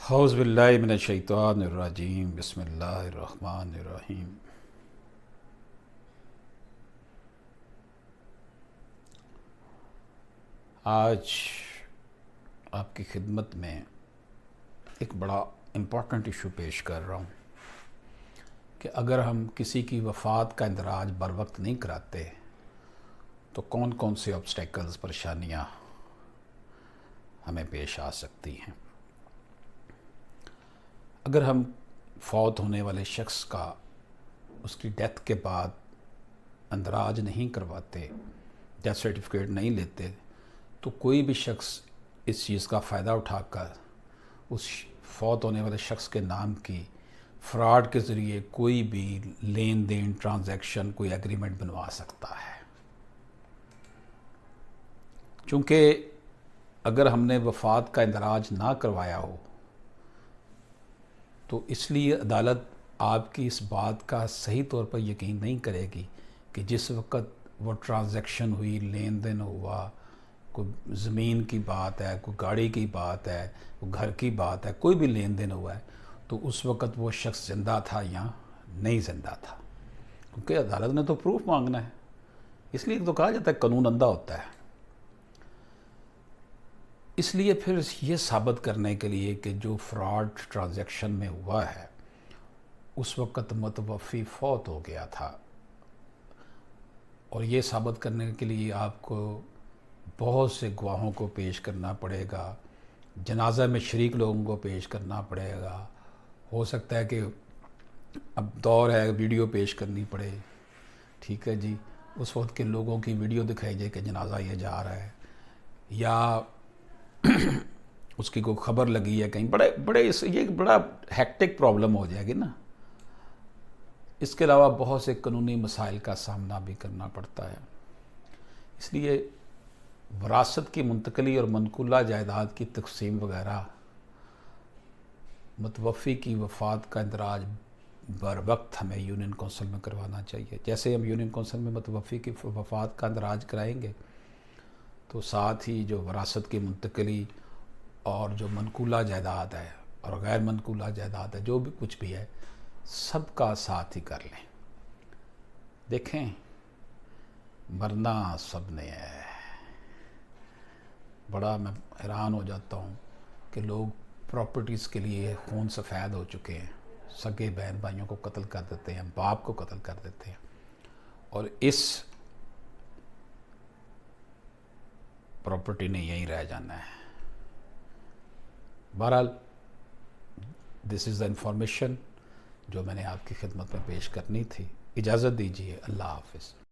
اعوذ باللہ من الشیطان الرجیم بسم اللہ الرحمن الرحیم۔ آج آپ کی خدمت میں ایک بڑا امپورٹنٹ ایشو پیش کر رہا ہوں کہ اگر ہم کسی کی وفات کا اندراج بر وقت نہیں کراتے تو کون کون سے آبسٹیکلز، پریشانیاں ہمیں پیش آ سکتی ہیں۔ اگر ہم فوت ہونے والے شخص کا اس کی ڈیتھ کے بعد اندراج نہیں کرواتے، ڈیتھ سرٹیفکیٹ نہیں لیتے، تو کوئی بھی شخص اس چیز کا فائدہ اٹھا کر اس فوت ہونے والے شخص کے نام کی فراڈ کے ذریعے کوئی بھی لین دین، ٹرانزیکشن، کوئی ایگریمنٹ بنوا سکتا ہے۔ چونکہ اگر ہم نے وفات کا اندراج نہ کروایا ہو تو اس لیے عدالت آپ کی اس بات کا صحیح طور پر یقین نہیں کرے گی کہ جس وقت وہ ٹرانزیکشن ہوئی، لین دین ہوا، کوئی زمین کی بات ہے، کوئی گاڑی کی بات ہے، کوئی گھر کی بات ہے، کوئی بھی لین دین ہوا ہے، تو اس وقت وہ شخص زندہ تھا یا نہیں زندہ تھا، کیونکہ عدالت نے تو پروف مانگنا ہے۔ اس لیے تو کہا جاتا ہے قانون اندھا ہوتا ہے۔ اس لیے پھر یہ ثابت کرنے کے لیے کہ جو فراڈ ٹرانزیکشن میں ہوا ہے اس وقت متوفی فوت ہو گیا تھا، اور یہ ثابت کرنے کے لیے آپ کو بہت سے گواہوں کو پیش کرنا پڑے گا، جنازہ میں شریک لوگوں کو پیش کرنا پڑے گا، ہو سکتا ہے کہ اب دور ہے ویڈیو پیش کرنی پڑے، ٹھیک ہے جی، اس وقت کے لوگوں کی ویڈیو دکھائی جائے کہ جنازہ یہ جا رہا ہے، یا اس کی کوئی خبر لگی ہے کہیں، یہ بڑا ہیکٹک پرابلم ہو جائے گی نا۔ اس کے علاوہ بہت سے قانونی مسائل کا سامنا بھی کرنا پڑتا ہے۔ اس لیے وراثت کی منتقلی اور منقولہ جائیداد کی تقسیم وغیرہ متوفی کی وفات کا اندراج بر وقت ہمیں یونین کونسل میں کروانا چاہیے۔ جیسے ہم یونین کونسل میں متوفی کی وفات کا اندراج کرائیں گے تو ساتھ ہی جو وراثت کی منتقلی اور جو منقولہ جائیداد ہے اور غیر منقولہ جائیداد ہے، جو بھی کچھ بھی ہے، سب کا ساتھ ہی کر لیں۔ دیکھیں، مرنا سب نے ہے۔ بڑا میں حیران ہو جاتا ہوں کہ لوگ پراپرٹیز کے لیے خون سفید ہو چکے ہیں، سگے بہن بھائیوں کو قتل کر دیتے ہیں، باپ کو قتل کر دیتے ہیں، اور اس پراپرٹی نے یہیں رہ جانا ہے۔ بہرحال دس از دا انفارمیشن جو میں نے آپ کی خدمت میں پیش کرنی تھی۔ اجازت دیجیے، اللہ حافظ۔